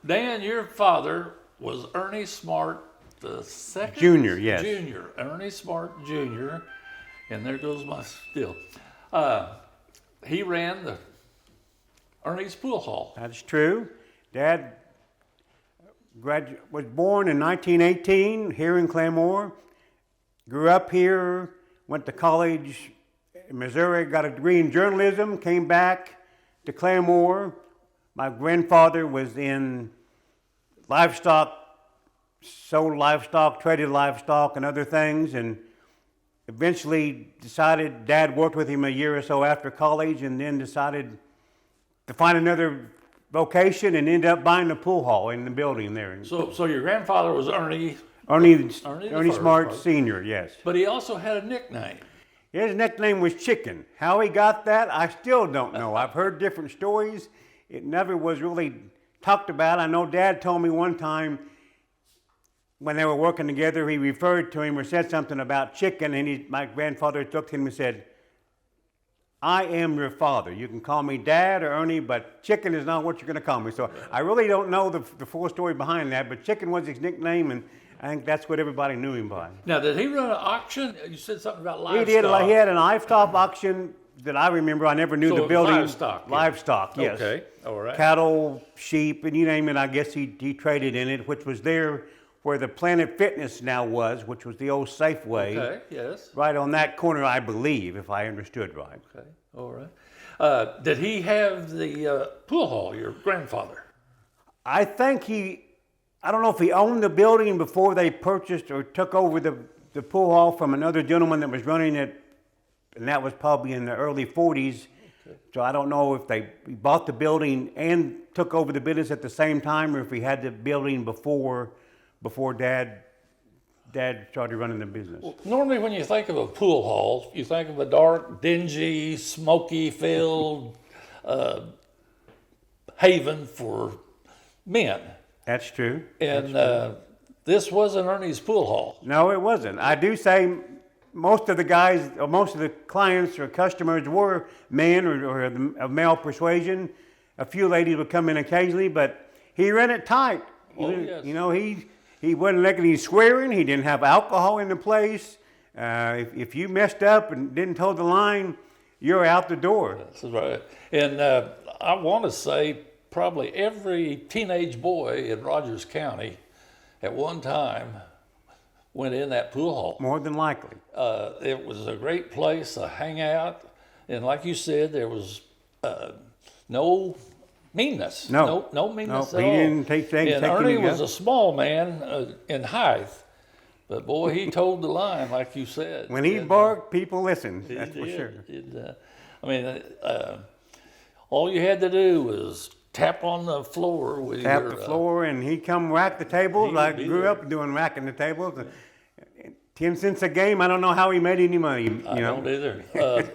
Dan, your father was Ernie Smart the second? Junior, yes. Junior. Ernie Smart Jr. And there goes my still. He ran the Ernie's Pool Hall. That's true. Dad was born in 1918 here in Claremore. Grew up here, went to college in Missouri, got a degree in journalism, came back to Claremore. My grandfather was in livestock, sold livestock, traded livestock and other things, and eventually decided, Dad worked with him a year or so after college, and then decided to find another vocation and ended up buying the pool hall in the building there. So your grandfather was Ernie Ernie first, Smart right? Sr., yes. But he also had a nickname. His nickname was Chicken. How he got that, I still don't know. I've heard different stories. It never was really talked about. I know Dad told me one time when they were working together, he referred to him or said something about chicken, and my grandfather looked at him and said, "I am your father. You can call me Dad or Ernie, but Chicken is not what you're going to call me." So I really don't know the full story behind that, but Chicken was his nickname, and I think that's what everybody knew him by. Now, did he run an auction? You said something about livestock. He did. He had an livestock auction that I remember. I never knew So the it was building. livestock, yeah. Livestock, yes. Okay, all right. Cattle, sheep, and you name it. I guess he traded in it, which was there where the Planet Fitness now was, which was the old Safeway. Okay, yes. Right on that corner, I believe, if I understood right. Okay, all right. Did he have the pool hall, your grandfather? I think I don't know if he owned the building before they purchased or took over the pool hall from another gentleman that was running it, and that was probably in the early 40s. Okay. So I don't know if he bought the building and took over the business at the same time, or if he had the building before Dad started running the business. Well, normally when you think of a pool hall, you think of a dark, dingy, smoky-filled haven for men. That's true. And this wasn't Ernie's Pool Hall. No, it wasn't. I do say most of the guys, or most of the clients or customers were men or of male persuasion. A few ladies would come in occasionally, but he ran it tight. Yes. You know, he wasn't letting any swearing. He didn't have alcohol in the place. If you messed up and didn't toe the line, you're out the door. That's right. And I want to say probably every teenage boy in Rogers County at one time went in that pool hall. More than likely. It was a great place to hang out. And like you said, there was no meanness. No meanness no, at he all. didn't take things. And Ernie was a small man in height. But boy, he told the line, like you said. When he barked, people listened. That's for sure. All you had to do was tap on the floor with the floor, and he'd come rack the tables. I grew up doing racking the tables. 10 cents a game. I don't know how he made any money. You know? Don't either.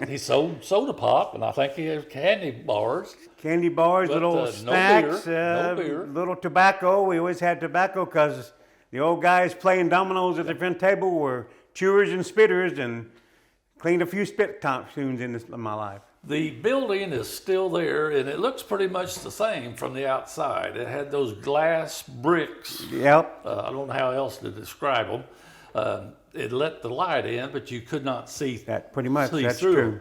He sold soda pop, and I think he had candy bars. Candy bars, But, little snacks, no beer. Little tobacco. We always had tobacco because the old guys playing dominoes at the front table were chewers and spitters, and cleaned a few spit tunes in my life. The building is still there, and it looks pretty much the same from the outside. It had those glass bricks. Yep. I don't know how else to describe them. It let the light in, but you could not see That pretty much. see That's through. true.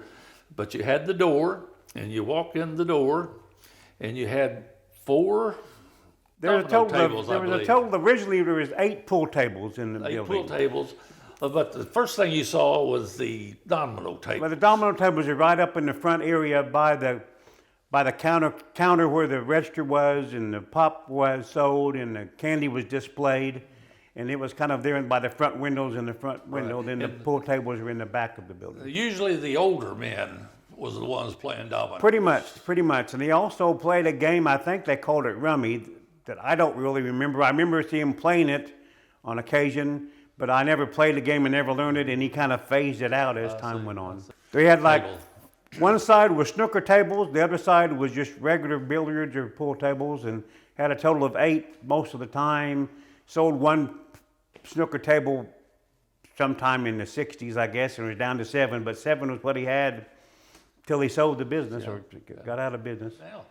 But you had the door, and you walked in the door, and you had four There was a domino total. tables, There I was a believe. total. Originally, there was 8 pool tables in the 8 building. pool tables. But the first thing you saw was the domino table. Well, the domino tables are right up in the front area by the counter where the register was, and the pop was sold, and the candy was displayed, and it was kind of there by the front windows in the front window. Then the pool tables were in the back of the building. Usually the older men was the ones playing domino. Pretty much. And they also played a game, I think they called it rummy, that I don't really remember. I remember seeing him playing it on occasion, but I never played the game and never learned it, and he kind of phased it out as time went on. They had like, one side was snooker tables, the other side was just regular billiards or pool tables, and had a total of 8 most of the time. Sold one snooker table sometime in the 60s, I guess, and it was down to 7, but 7 was what he had till he sold the business or got out of business. Now,